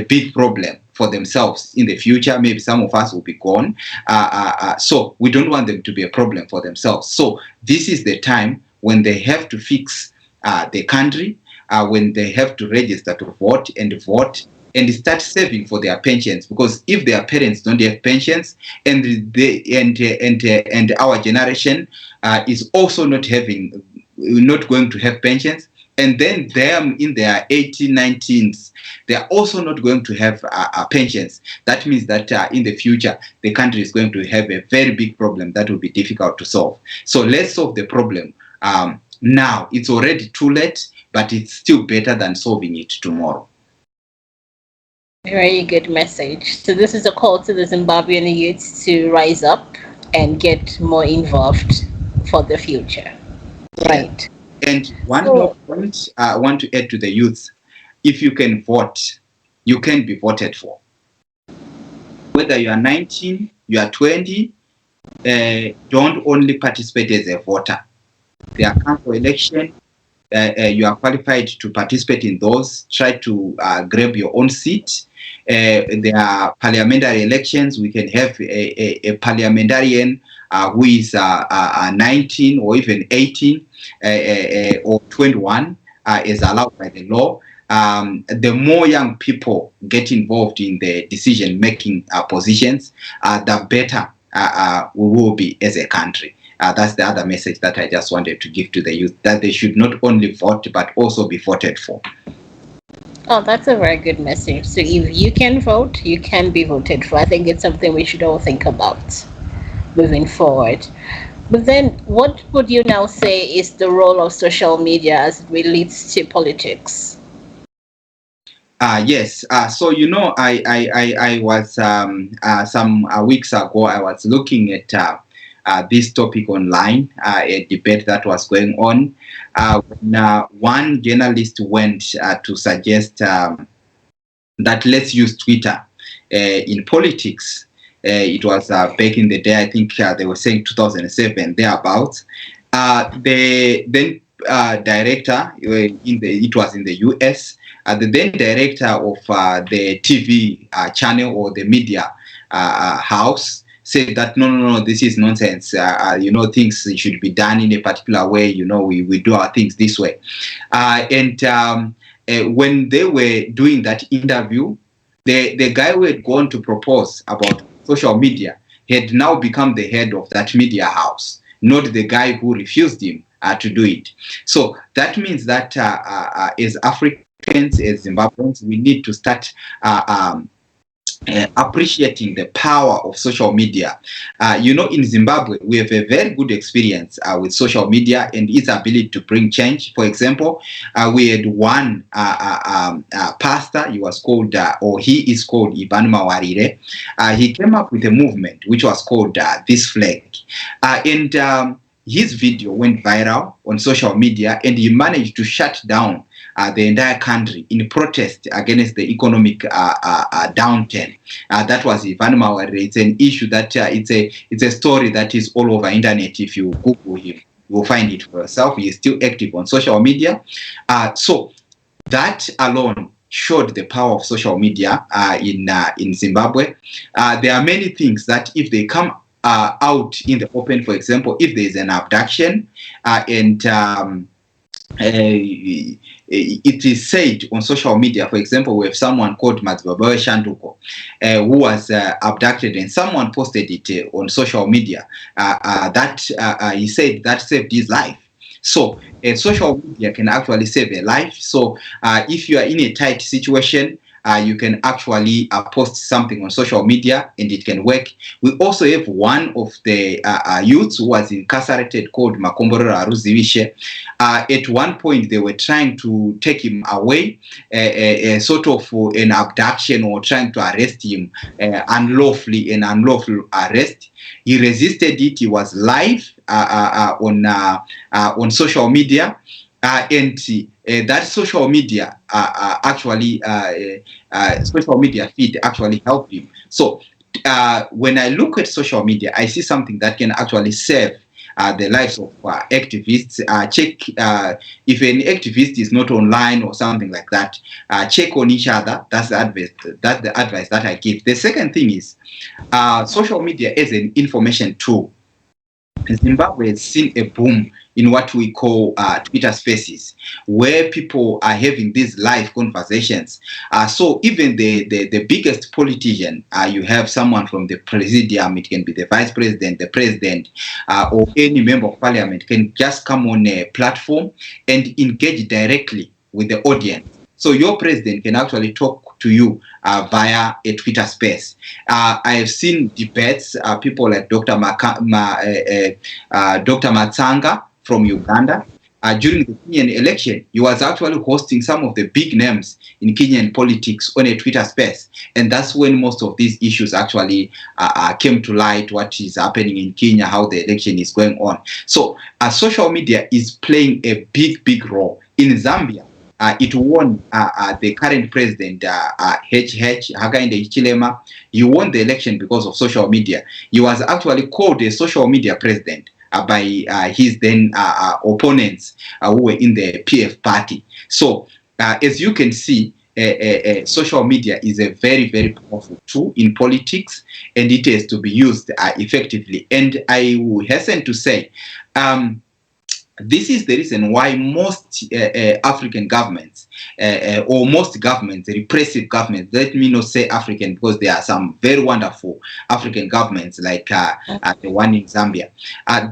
Speaker 3: big problem for themselves in the future. Maybe some of us will be gone. So we don't want them to be a problem for themselves. So this is the time when they have to fix the country, when they have to register to vote and start saving for their pensions, because if their parents don't have pensions and our generation is also not going to have pensions, and then them in their 18, 19s, they are also not going to have pensions. That means that in the future, the country is going to have a very big problem that will be difficult to solve. So let's solve the problem now. It's already too late, but it's still better than solving it tomorrow.
Speaker 1: Very good message. So this is a call to the Zimbabwean youths to rise up and get more involved for the future. Right.
Speaker 3: And one more point I want to add to the youth: if you can vote, you can be voted for. Whether you are 19, you are 20, don't only participate as a voter. There are council elections. You are qualified to participate in those. Try to grab your own seat. There are parliamentary elections. We can have a parliamentarian who is 19 or even 18 or 21 is allowed by the law. The more young people get involved in the decision-making positions, the better we will be as a country. That's the other message that I just wanted to give to the youth, that they should not only vote, but also be voted for.
Speaker 1: Oh, that's a very good message. So if you can vote, you can be voted for. I think it's something we should all think about moving forward. But then, what would you now say is the role of social media as it relates to politics?
Speaker 3: Yes. So I was some weeks ago. I was looking at this topic online, a debate that was going on. When one journalist went to suggest that let's use Twitter in politics. It was back in the day. I think they were saying 2007 thereabouts. The then director it was in the US. The then director of the TV channel or the media house said that no, this is nonsense. Things should be done in a particular way. We do our things this way. And when they were doing that interview, the guy who had gone to propose about social media had now become the head of that media house, not the guy who refused him to do it. So that means that as Africans, as Zimbabweans, we need to start appreciating the power of social media. In Zimbabwe, we have a very good experience with social media and its ability to bring change. For example, we had one pastor. He was called, or he is called, Ivan Mawarire. He came up with a movement which was called This Flag. And his video went viral on social media, and he managed to shut down the entire country in protest against the economic downturn. That was Ivan Mawarire. It's an issue that it's a story that is all over internet. If you Google him, you will find it for yourself. He is still active on social media. So that alone showed the power of social media in Zimbabwe. There are many things that if they come out in the open, for example, if there is an abduction and it is said on social media, for example, we have someone called Zimbabwe Shanduko who was abducted, and someone posted it on social media that he said that saved his life. So social media can actually save a life. So if you are in a tight situation, you can actually post something on social media and it can work. We also have one of the youths who was incarcerated called Zvikomborero Manjengwah. At one point, they were trying to take him away, sort of an abduction or trying to arrest him unlawfully, an unlawful arrest. He resisted it. He was live on social media. And that social media social media feed actually helped him. So when I look at social media, I see something that can actually save the lives of activists. Check if an activist is not online or something like that. Check on each other. That's the advice that I give. The second thing is social media is an information tool. Zimbabwe has seen a boom in what we call Twitter Spaces, where people are having these live conversations. So even the biggest politician, you have someone from the presidium, it can be the vice president, the president, or any member of parliament can just come on a platform and engage directly with the audience. So your president can actually talk to you via a Twitter space. I have seen debates, people like Dr. Matsanga from Uganda. During the Kenyan election, he was actually hosting some of the big names in Kenyan politics on a Twitter space. And that's when most of these issues actually came to light, what is happening in Kenya, how the election is going on. So social media is playing a big role. In Zambia, it won the current president, Hakainde Hichilema. He won the election because of social media. He was actually called a social media president by his then opponents who were in the PF party. So as you can see, social media is a very, very powerful tool in politics, and it has to be used effectively. And I will hasten to say, this is the reason why most African governments, or most governments, repressive governments, let me not say African because there are some very wonderful African governments like the one in Zambia.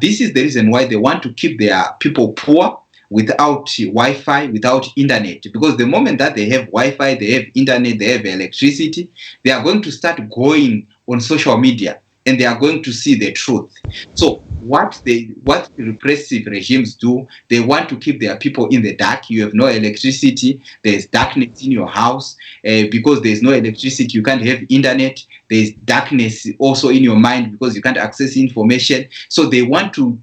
Speaker 3: This is the reason why they want to keep their people poor, without Wi-Fi, without internet. Because the moment that they have Wi-Fi, they have internet, they have electricity, they are going to start going on social media and they are going to see the truth. So what the repressive regimes do, they want to keep their people in the dark. You have no electricity, there's darkness in your house. Because there's no electricity, you can't have internet. There's darkness also in your mind because you can't access information. So they want to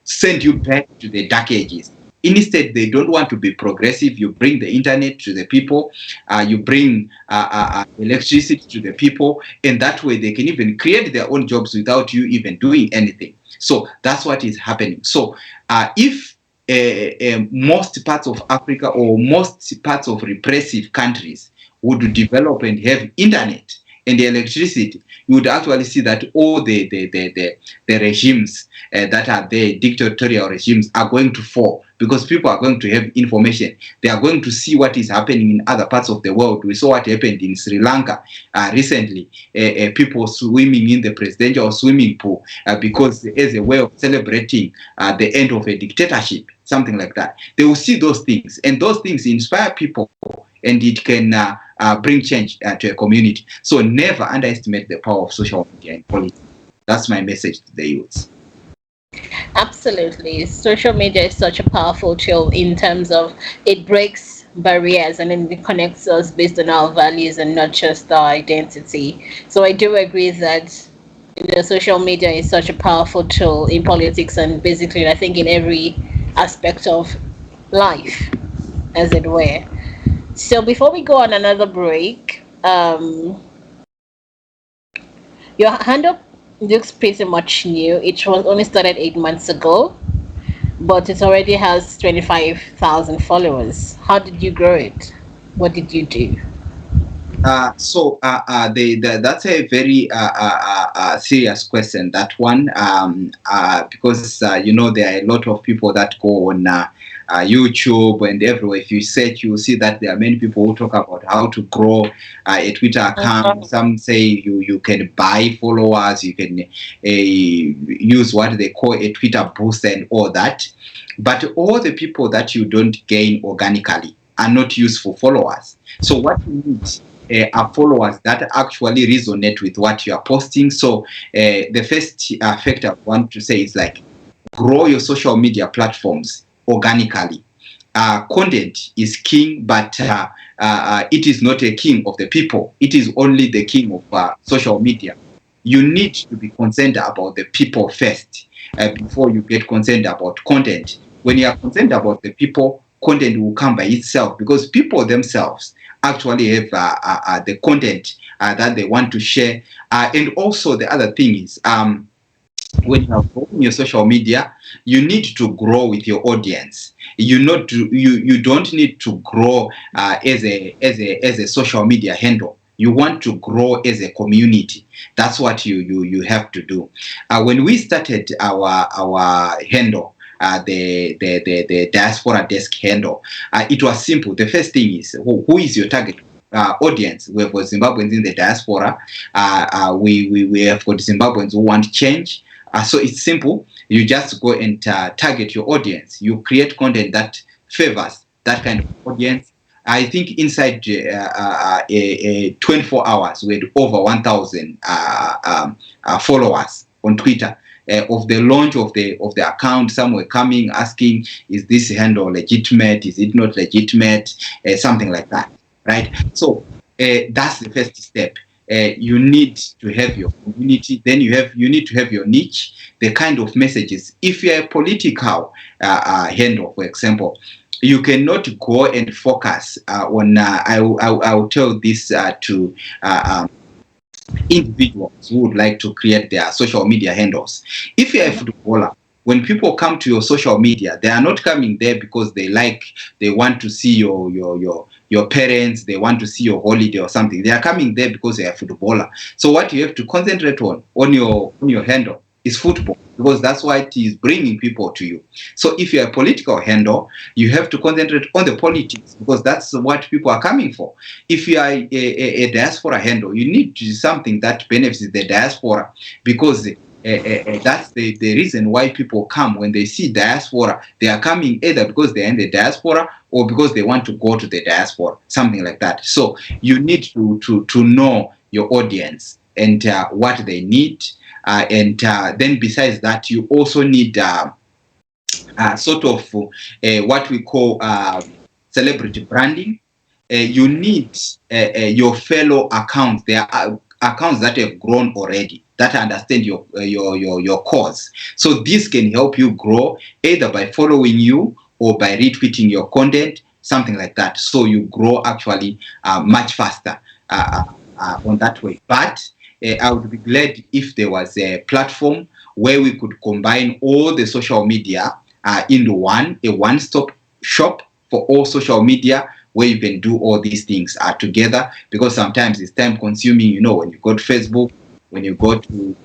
Speaker 3: send you back to the dark ages. Instead, they don't want to be progressive. You bring the internet to the people, you bring electricity to the people, and that way they can even create their own jobs without you even doing anything. So that's what is happening. So if most parts of Africa or most parts of repressive countries would develop and have internet and the electricity, you would actually see that all the regimes that are the dictatorial regimes are going to fall, because people are going to have information. They are going to see what is happening in other parts of the world. We saw what happened in Sri Lanka recently, people swimming in the presidential swimming pool because as a way of celebrating the end of a dictatorship, something like that. They will see those things, and those things inspire people, and it can bring change to a community. So never underestimate the power of social media in politics. That's my message to the youths.
Speaker 1: Absolutely. Social media is such a powerful tool in terms of it breaks barriers and it connects us based on our values and not just our identity. So I do agree that social media is such a powerful tool in politics and basically I think in every aspect of life, as it were. So before we go on another break, your handle looks pretty much new. It was only started 8 months ago, but it already has 25,000 followers. How did you grow it? What did you do?
Speaker 3: That's a very serious question, that one, because there are a lot of people that go on YouTube and everywhere. If you search, you see that there are many people who talk about how to grow a Twitter account. Some say you can buy followers, you can use what they call a Twitter boost and all that. But all the people that you don't gain organically are not useful followers. So what you need are followers that actually resonate with what you are posting. So the first factor I want to say is like grow your social media platforms organically. Content is king, but it is not a king of the people. It is only the king of social media. You need to be concerned about the people first before you get concerned about content. When you are concerned about the people, content will come by itself, because people themselves actually have the content that they want to share. And also the other thing is, when you are growing your social media, you need to grow with your audience. You don't need to grow as a social media handle. You want to grow as a community. That's what you have to do. When we started our handle, the diaspora desk handle, it was simple. The first thing is who is your target audience. We have got Zimbabweans in the diaspora. We have got Zimbabweans who want change. So it's simple. You just go and target your audience. You create content that favors that kind of audience. I think inside 24 hours, we had over 1,000 followers on Twitter. Of the launch of the account, some were coming asking, is this handle legitimate? Is it not legitimate? Something like that, right? So that's the first step. you need to have your community. Then you need to have your niche, the kind of messages. If you're a political handle, for example, you cannot go and focus on. I will tell this to individuals who would like to create their social media handles. If you're a footballer, when people come to your social media, they are not coming there because they want to see your parents, they want to see your holiday or something. They are coming there because they are a footballer. So what you have to concentrate on your handle is football, because that's why it is bringing people to you. So if you're a political handle, you have to concentrate on the politics, because that's what people are coming for. If you are a diaspora handle, you need to do something that benefits the diaspora, because that's the reason why people come. When they see diaspora, they are coming either because they're in the diaspora or because they want to go to the diaspora, something like that. So you need to know your audience and what they need. And then besides that, you also need sort of what we call celebrity branding. You need your fellow accounts. There are accounts that have grown already, that understand your cause. So this can help you grow either by following you or by retweeting your content, something like that. So you grow actually much faster on that way. But I would be glad if there was a platform where we could combine all the social media into a one-stop shop for all social media, where you can do all these things together, because sometimes it's time consuming. When you go to Facebook, when you go to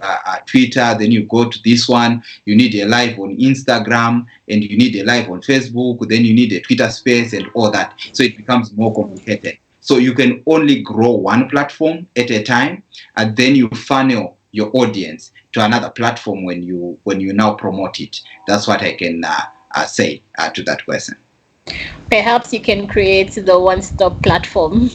Speaker 3: Twitter, then you go to this one, you need a live on Instagram, and you need a live on Facebook, then you need a Twitter space and all that. So it becomes more complicated. So you can only grow one platform at a time, and then you funnel your audience to another platform when you now promote it. That's what I can say to that question.
Speaker 1: Perhaps you can create the one-stop platform.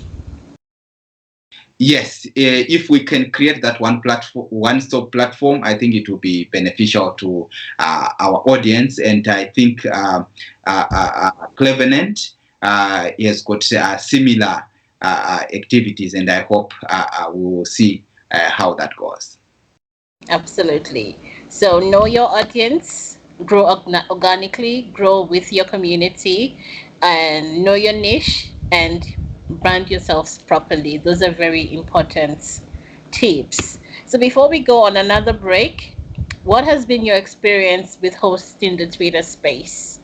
Speaker 3: Yes, if we can create that one-stop platform, I think it will be beneficial to our audience. And I think Cleveland has got similar activities, and I hope we will see how that goes.
Speaker 1: Absolutely. So know your audience, grow organically, grow with your community, and know your niche, and brand yourselves properly. Those are very important tips. So before we go on another break, what has been your experience with hosting the Twitter space?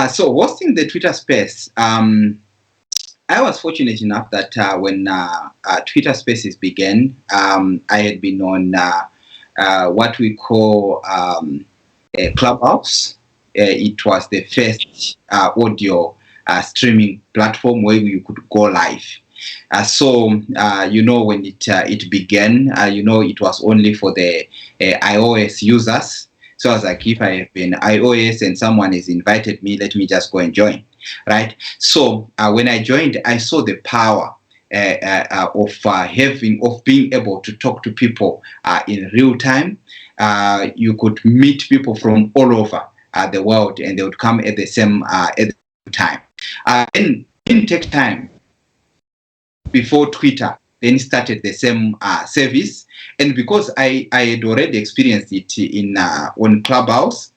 Speaker 3: So hosting the Twitter space, I was fortunate enough that when Twitter Spaces began, I had been on what we call a Clubhouse. It was the first audio streaming platform where you could go live. So when it began, it was only for the iOS users. So I was like, if I have been iOS and someone has invited me, let me just go and join. Right. So when I joined, I saw the power of being able to talk to people in real time. You could meet people from all over the world, and they would come at the same time. And it didn't take time before Twitter then started the same service. And because I had already experienced it on Clubhouse,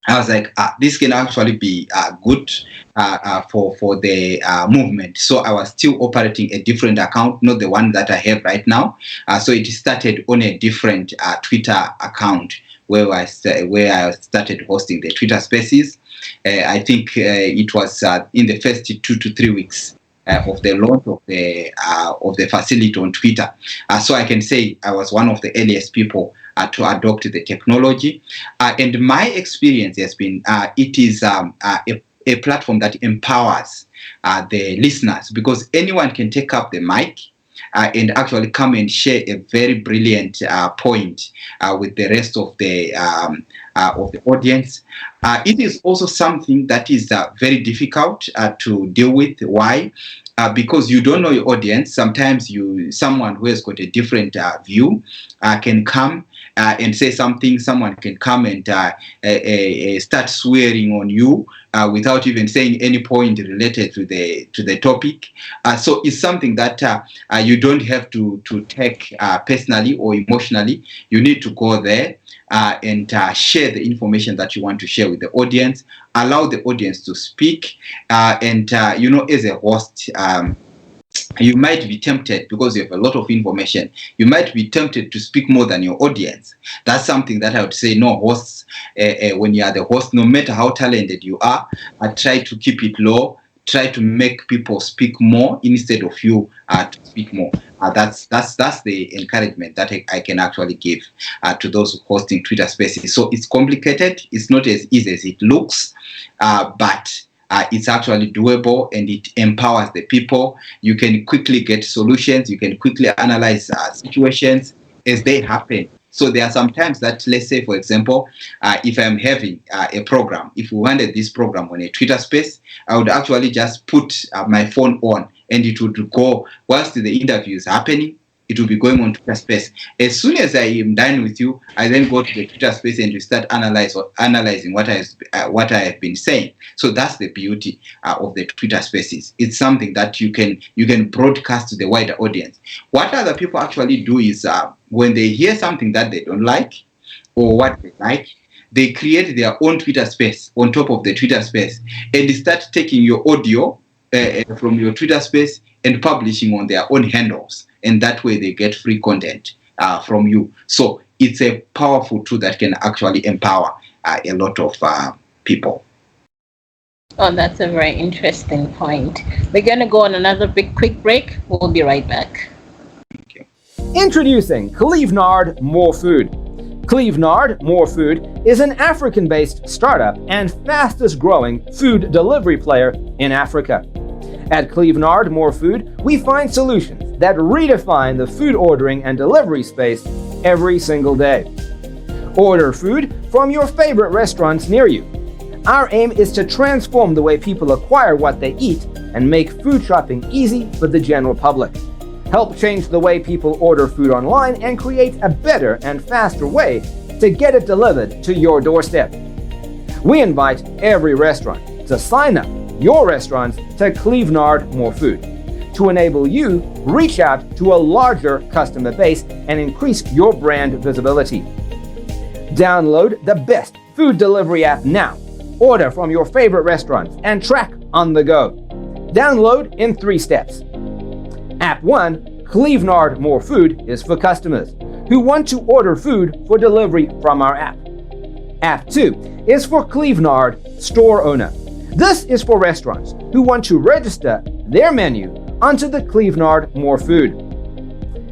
Speaker 3: I was like, this can actually be good for the movement. So I was still operating a different account, not the one that I have right now. So it started on a different Twitter account where I started hosting the Twitter Spaces. I think it was in the first 2 to 3 weeks of the launch of the facility on Twitter. So I can say I was one of the earliest people to adopt the technology. And my experience has been, it is a platform that empowers the listeners, because anyone can take up the mic and actually come and share a very brilliant point with the rest of the audience. It is also something that is very difficult to deal with. Why? Because you don't know your audience. Sometimes someone who has got a different view can come and say something, someone can come and start swearing on you without even saying any point related to the topic. So it's something that you don't have to take personally or emotionally. You need to go there and share the information that you want to share with the audience. Allow the audience to speak, and as a host, you might be tempted, because you have a lot of information, you might be tempted to speak more than your audience. That's something that I would say, no, hosts, when you are the host, no matter how talented you are, try to keep it low. Try to make people speak more instead of you to speak more. That's the encouragement that I can actually give to those hosting Twitter Spaces. So it's complicated. It's not as easy as it looks, but it's actually doable, and it empowers the people. You can quickly get solutions. You can quickly analyze situations as they happen. So there are some times that, let's say, for example, if I'm having a program, if we wanted this program on a Twitter space, I would actually just put my phone on, and it would go whilst the interview is happening. It will be going on Twitter space. As soon as I am done with you, I then go to the Twitter space and we start analyzing what I have been saying. So that's the beauty of the Twitter spaces. It's something that you can broadcast to the wider audience. What other people actually do is when they hear something that they don't like or what they like, they create their own Twitter space on top of the Twitter space, and they start taking your audio from your Twitter space and publishing on their own handles. And that way they get free content from you. So it's a powerful tool that can actually empower a lot of people.
Speaker 1: Oh, that's a very interesting point. We're going to go on another quick break. We'll be right back.
Speaker 3: Okay.
Speaker 2: Introducing Clevenard More Food. Clevenard More Food is an African-based startup and fastest-growing food delivery player in Africa. At Clevenard More Food, we find solutions that redefine the food ordering and delivery space every single day. Order food from your favorite restaurants near you. Our aim is to transform the way people acquire what they eat and make food shopping easy for the general public. Help change the way people order food online and create a better and faster way to get it delivered to your doorstep. We invite every restaurant to sign up your restaurants to Clevenard More Food to enable you reach out to a larger customer base and increase your brand visibility. Download the best food delivery app now. Order from your favorite restaurants and track on the go. Download in 3 steps. App 1, Clevenard More Food, is for customers who want to order food for delivery from our app. App 2 is for Clevenard store owner. This is for restaurants who want to register their menu onto the Clevenard More Food.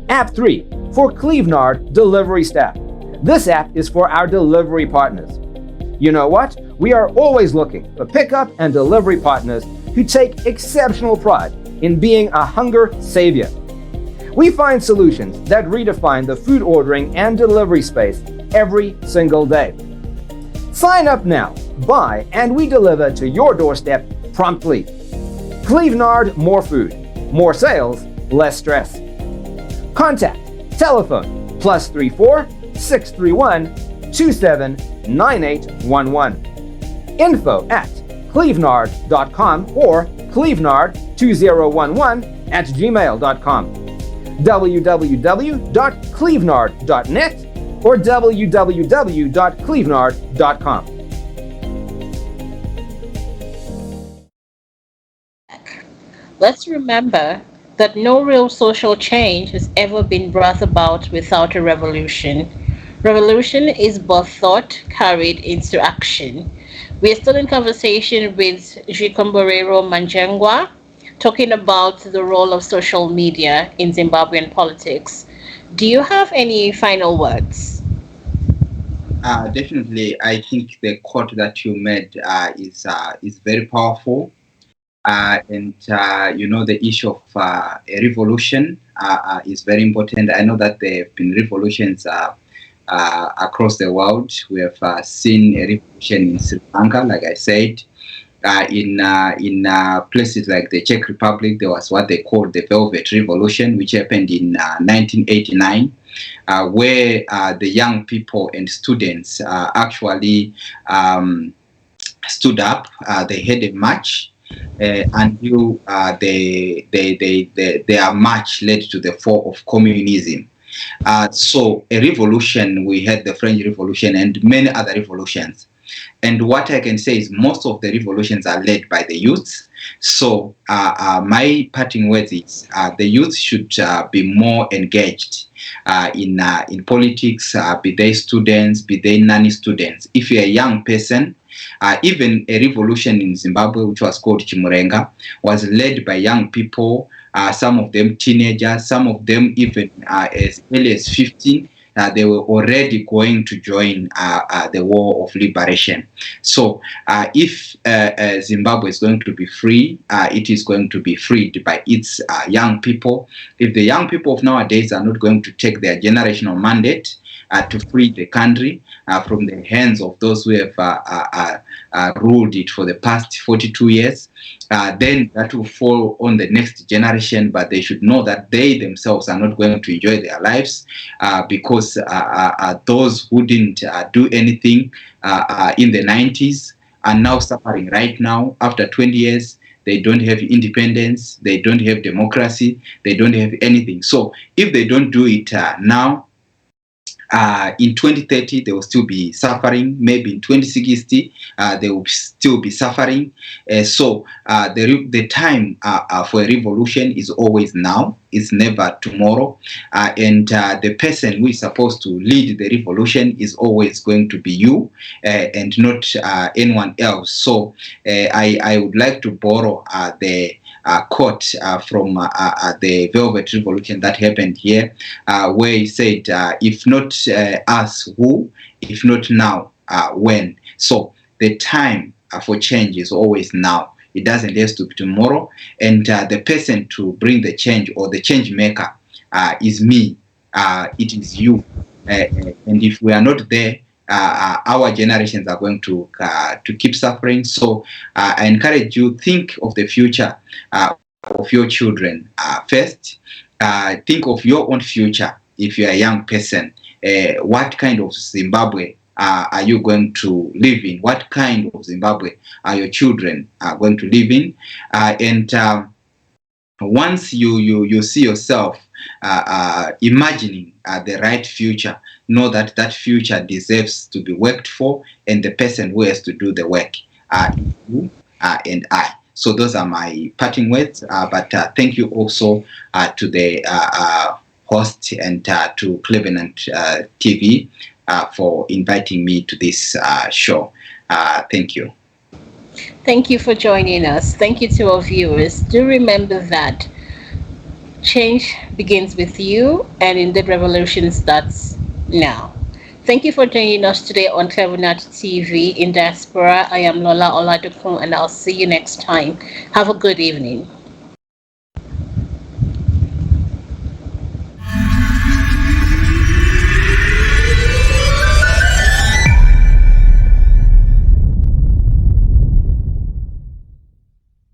Speaker 2: App 3 for Clevenard delivery staff. This app is for our delivery partners. You know what? We are always looking for pickup and delivery partners who take exceptional pride in being a hunger savior. We find solutions that redefine the food ordering and delivery space every single day. Sign up now, buy, and we deliver to your doorstep promptly. Clevenard More Food. More sales, less stress. Contact telephone +34 631 279811. info@clevenard.com or clevenard2011@gmail.com. www.clevenard.net or www.clevenard.com.
Speaker 1: Let's remember that no real social change has ever been brought about without a revolution. Revolution is both thought carried into action. We are still in conversation with Zvikomborero Manjengwah, talking about the role of social media in Zimbabwean politics. Do you have any final words?
Speaker 3: Definitely, I think the quote that you made is very powerful. And the issue of a revolution is very important. I know that there have been revolutions across the world. We have seen a revolution in Sri Lanka, like I said. In places like the Czech Republic, there was what they called the Velvet Revolution, which happened in 1989. where the young people and students actually stood up. They had a march until their march led to the fall of communism. So a revolution, we had the French Revolution and many other revolutions. And what I can say is most of the revolutions are led by the youth. So my parting words is the youth should be more engaged in politics, be they students, be they non-students. If you're a young person, even a revolution in Zimbabwe, which was called Chimurenga, was led by young people, some of them teenagers, some of them even as early as 15. They were already going to join the war of liberation. So if Zimbabwe is going to be free, it is going to be freed by its young people. If the young people of nowadays are not going to take their generational mandate to free the country from the hands of those who have ruled it for the past 42 years, then that will fall on the next generation. But they should know that they themselves are not going to enjoy their lives because those who didn't do anything in the 90s are now suffering right now after 20 years. They don't have independence, they don't have democracy, they don't have anything. So if they don't do it now, in 2030 they will still be suffering. Maybe in 2060 they will still be suffering. So the time for a revolution is always now. It's never tomorrow. And the person who is supposed to lead the revolution is always going to be you and not anyone else. So I would like to borrow the quote from the Velvet Revolution that happened here, where he said, if not us, who? If not now, when? So the time for change is always now. It doesn't have to be tomorrow. And the person to bring the change or the change maker is me. It is you. And if we are not there, our generations are going to keep suffering. So I encourage you, think of the future of your children first. Think of your own future. If you're a young person, what kind of Zimbabwe are you going to live in? What kind of Zimbabwe are your children going to live in? And once you see yourself imagining the right future, know that that future deserves to be worked for, and the person who has to do the work is you and I. So those are my parting words. But thank you also to the host and to Cleveland TV for inviting me to this show. Thank you.
Speaker 1: Thank you for joining us. Thank you to our viewers. Do remember that change begins with you, and indeed revolution starts now. Thank you for joining us today on Cleveland TV in Diaspora. I am Lola Oladokun, and I'll see you next time. Have a good evening.